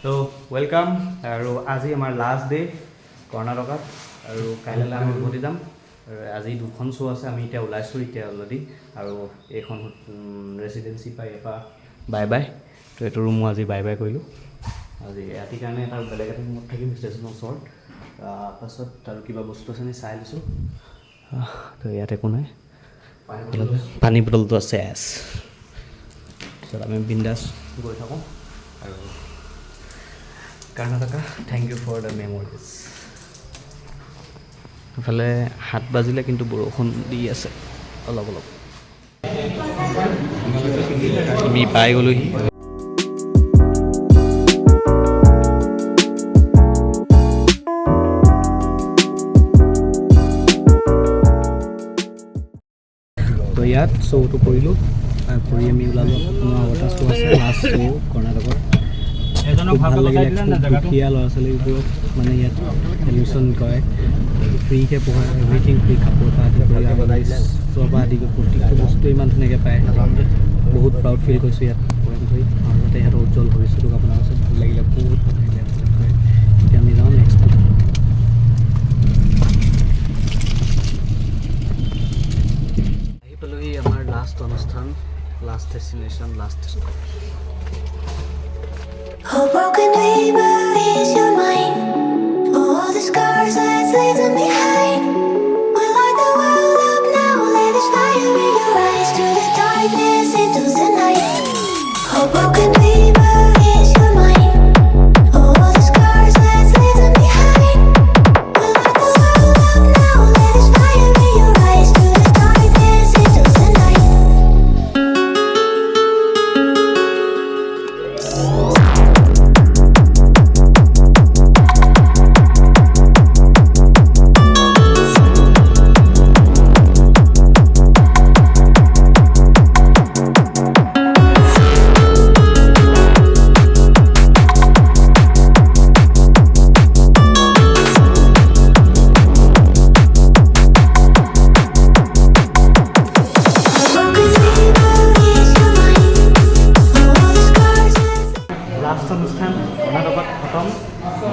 তো ওয়েলকাম আৰু আজি আমাৰ লাষ্ট ডে কৰ্ণাটকাত আৰু কাইলৈ আমি উভতি যাম আজি দুখন শ্ব' আছে আমি এতিয়া ওলাইছোঁ এতিয়া অলৰেডি আৰু এইখন ৰেচিডেঞ্চি পাই এপা বাই বাই তো এইটো ৰুম মই আজি বাই বাই কৰিলোঁ আজি ৰাতিৰ কাৰণে এটা বেলেগ এটা ৰুমত থাকিম ষ্টেচনৰ ওচৰত তাৰপাছত আৰু কিবা বস্তু আছে নি চাই লৈছোঁ তো ইয়াত একো নাই পানী বটলটো আছে তাৰপিছত আমি বিন্দাছ গৈ থাকোঁ আৰু Karnataka thank you for the memories ইফালে 7 বাজিলে কিন্তু বৰষুণ দি আছে অলপ অলপ আমি পাই গ'লোহি তো ইয়াত শ্ব'টো কৰিলোঁ কৰি আমি ওলালোঁ আপোনাৰ এটা শ্ব' আছে লাষ্ট শ্ব' কৰ্ণাটকৰ ভাল লাগিলে দুখীয়া ল'ৰা ছোৱালীবোৰক মানে ইয়াত এডমিশ্যন কৰে ফ্ৰীকৈ পঢ়ায় এভৰিথিং ফ্ৰী কাপোৰ পৰা আদি কৰি চৰ পৰা আদি কৰি প্ৰত্যেকটো বস্তু ইমান ধুনীয়াকৈ পায় বহুত প্ৰাউড ফিল কৰিছোঁ ইয়াত পঢ়ি কৰি আৰু যাতে সিহঁতৰ উজ্জ্বল ভৱিষ্যতক আপোনাৰ ওচৰত ভাল লাগিলে বহুত ভাল লাগিলে এতিয়া আমি যাওঁ নেক্সট আহি পালোহি আমাৰ লাষ্ট অনুষ্ঠান last destination last stop Oh, broken dreamer is your mind. All the scars that's leaving behind. We light the world up now. Let this fire in your eyes. Through the darkness into the night. Oh, broken dreamer is your mind. All the scars that's leaving behind. We light the world up now. Let this fire in your eyes. Through the darkness into the night. Last অনুষ্ঠান কৰ্ণাটকত খতম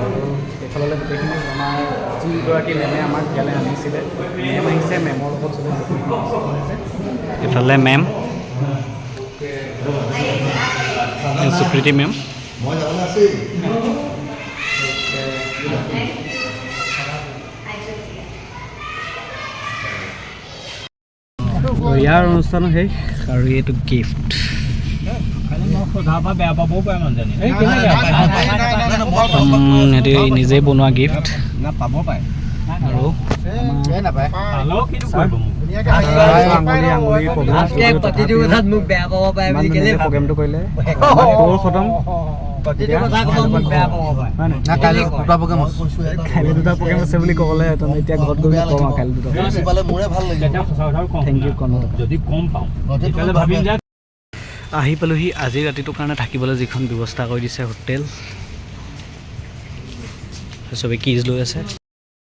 আৰু এইফালে গোটেইখিনি আমাৰ যিগৰাকী মেমে আমাক ইয়ালৈ আনিছিলে মেম আহিছে মেমৰ লগত চবে এইফালে মেম সুপ্ৰীতি মেম ইয়াৰ অনুষ্ঠানো শেষ আৰু এইটো গিফ্ট সিহঁতি নিজেই বনোৱা গিফ্ট আৰু প্ৰগ্ৰেমটো কৰিলে খতম কাইলৈ দুটা প্ৰগ্ৰেম আছে বুলি ক'বলৈ এতিয়া ঘৰত গৈ কম আৰু কাইলৈ দুটা থেংক ইউ যদি কম পাওঁ আহি পালোহি আজিৰ ৰাতিটোৰ কাৰণে থাকিবলৈ যিখন ব্যৱস্থা কৰি দিছে হোটেল চবেই কিজ লৈ আছে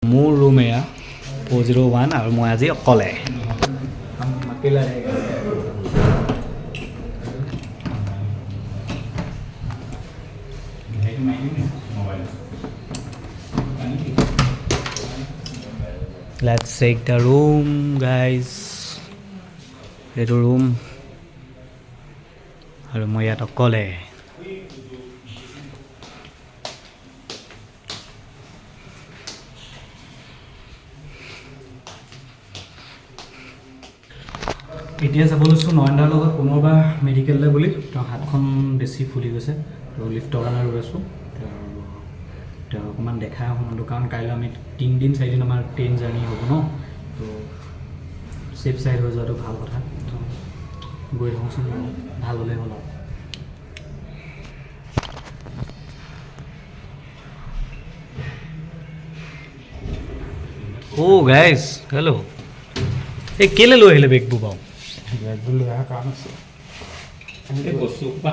মোৰ ৰুম এয়া 401 আৰু মই আজি অকলে Let's take the room guys এইটো ৰুম আৰু মই ইয়াত অকলে এতিয়া যাব লৈছোঁ নয়নদাৰ লগত পুনৰবাৰ মেডিকেললৈ বুলি তেওঁ হাতখন বেছি ফুলি গৈছে তো লিফ্টৰ কাৰণে ৰৈ আছোঁ তেওঁ অকণমান দেখাই আহোঁ কাৰণ কাইলৈ আমি 3 দিন 4 দিন আমাৰ ট্ৰেইন জাৰ্ণি হ'ব ন তো ছেফ ছাইড হৈ যোৱাটো ভাল কথা তো গৈ থাকোঁচোন ভাল হ'লে হ'ল Oh guys, hello. এই কেলে লৈ আহিলে বেগবোৰ বাৰু বেগবোৰ লৈ অহা কাৰণ আছে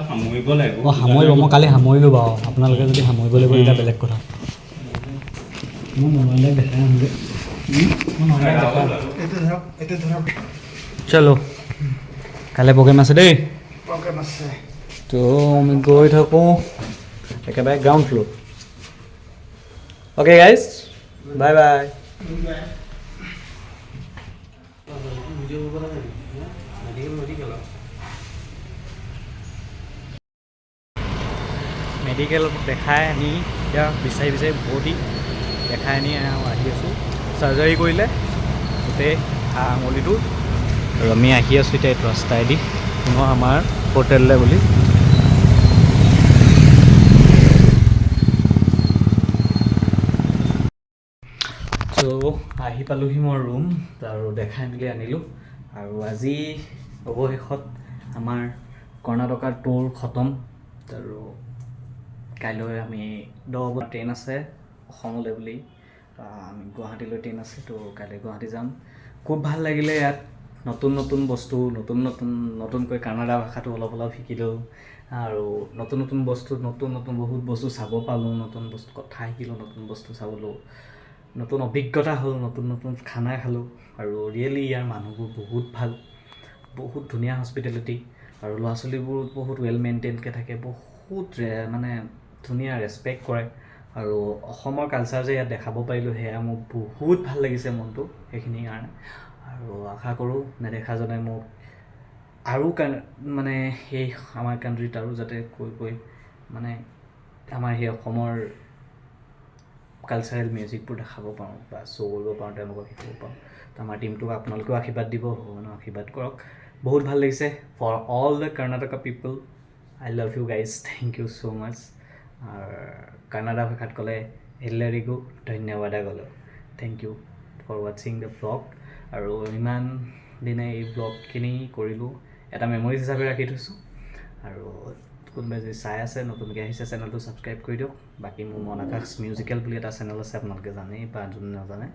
সামৰিব লাগিব সামৰিব মই কালি সামৰিলোঁ বাৰু আপোনালোকে যদি সামৰিব লাগিব তেতিয়া বেলেগ কথা মই মোবাইললৈ দেখাই আহোঁগৈ চলো কাইলৈ প্ৰগ্ৰেম আছে দেই প্ৰগ্ৰেম আছে তো আমি গৈ থাকোঁ একেবাৰে ground floor okay guys bye bye মেডিকেলত দেখাই আনি এতিয়া বিচাৰি ভৰ্তি দেখাই আনি আহি আছোঁ চাৰ্জাৰী কৰিলে গোটেই হাঁ আঙুলিটো আৰু আমি আহি আছোঁ এতিয়া এইটো ৰাস্তাইদি পুনৰ আমাৰ হোটেললৈ বুলি চ' আহি পালোহি মোৰ ৰুম আৰু দেখাই মেলি আনিলোঁ আৰু আজি অৱশেষত আমাৰ কৰ্ণাটকাৰ টুৰ খতম আৰু কাইলৈ আমি 10 বজাত ট্ৰেইন আছে অসমলৈ বুলি আমি গুৱাহাটীলৈ ট্ৰেইন আছে তো কাইলৈ গুৱাহাটী যাম খুব ভাল লাগিলে ইয়াত নতুন বস্তু নতুনকৈ কানাডা ভাষাটো অলপ শিকিলোঁ আৰু নতুন বস্তু বহুত বস্তু চাব পালোঁ নতুন বস্তু কথা শিকিলোঁ নতুন বস্তু চাবলৈ নতুন অভিজ্ঞতা হ'ল নতুন খানা খালোঁ আৰু ৰিয়েলি ইয়াৰ মানুহবোৰ বহুত ভাল বহুত ধুনীয়া হস্পিটেলিটি আৰু ল'ৰা ছোৱালীবোৰ বহুত ৱেল মেইনটেইনকৈ থাকে বহুত মানে ধুনীয়া ৰেচপেক্ট কৰে আৰু অসমৰ কালচাৰ যে ইয়াত দেখাব পাৰিলোঁ সেয়া মোক বহুত ভাল লাগিছে মনটো সেইখিনিৰ কাৰণে আৰু আশা কৰোঁ নেদেখাজনে মোক আৰু মানে সেই আমাৰ কাণ্ট্ৰিত আৰু যাতে কৈ মানে আমাৰ সেই অসমৰ কালচাৰেল মিউজিকবোৰ দেখাব পাৰোঁ বা শ্ব' কৰিব পাৰোঁ তেওঁলোকক শিকাব পাৰোঁ তো আমাৰ টিমটোক আপোনালোকেও আশীৰ্বাদ দিব ভগৱানৰ আশীৰ্বাদ কৰক বহুত ভাল লাগিছে for all the Karnataka people I love you guys thank you so' much আৰু কানাডা ভাষাত ক'লে এল্লেৰিগো ধন্যবাদ গ'লোঁ থেংক ইউ ফৰ ৱাচিং দ্য ব্লগ আৰু ইমান দিনে এই ব্লগখিনি কৰিলোঁ এটা মেমৰিজ হিচাপে ৰাখি থৈছোঁ আৰু কোনোবাই যদি চাই আছে নতুনকৈ আহিছে চেনেলটো ছাবস্ক্ৰাইব কৰি দিয়ক বাকী মোৰ মন আকাশ মিউজিকেল বুলি এটা চেনেল আছে আপোনালোকে জানেই বা যোনে নাজানে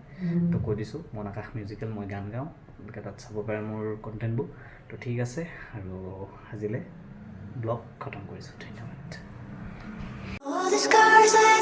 তো কৈ দিছোঁ মন আকাশ মিউজিকেল মই গান গাওঁ আপোনালোকে তাত চাব পাৰে মোৰ কণ্টেণ্টবোৰ তো ঠিক আছে আৰু আজিলৈ ব্লগ খতম কৰিছোঁ ধন্যবাদ All the scars I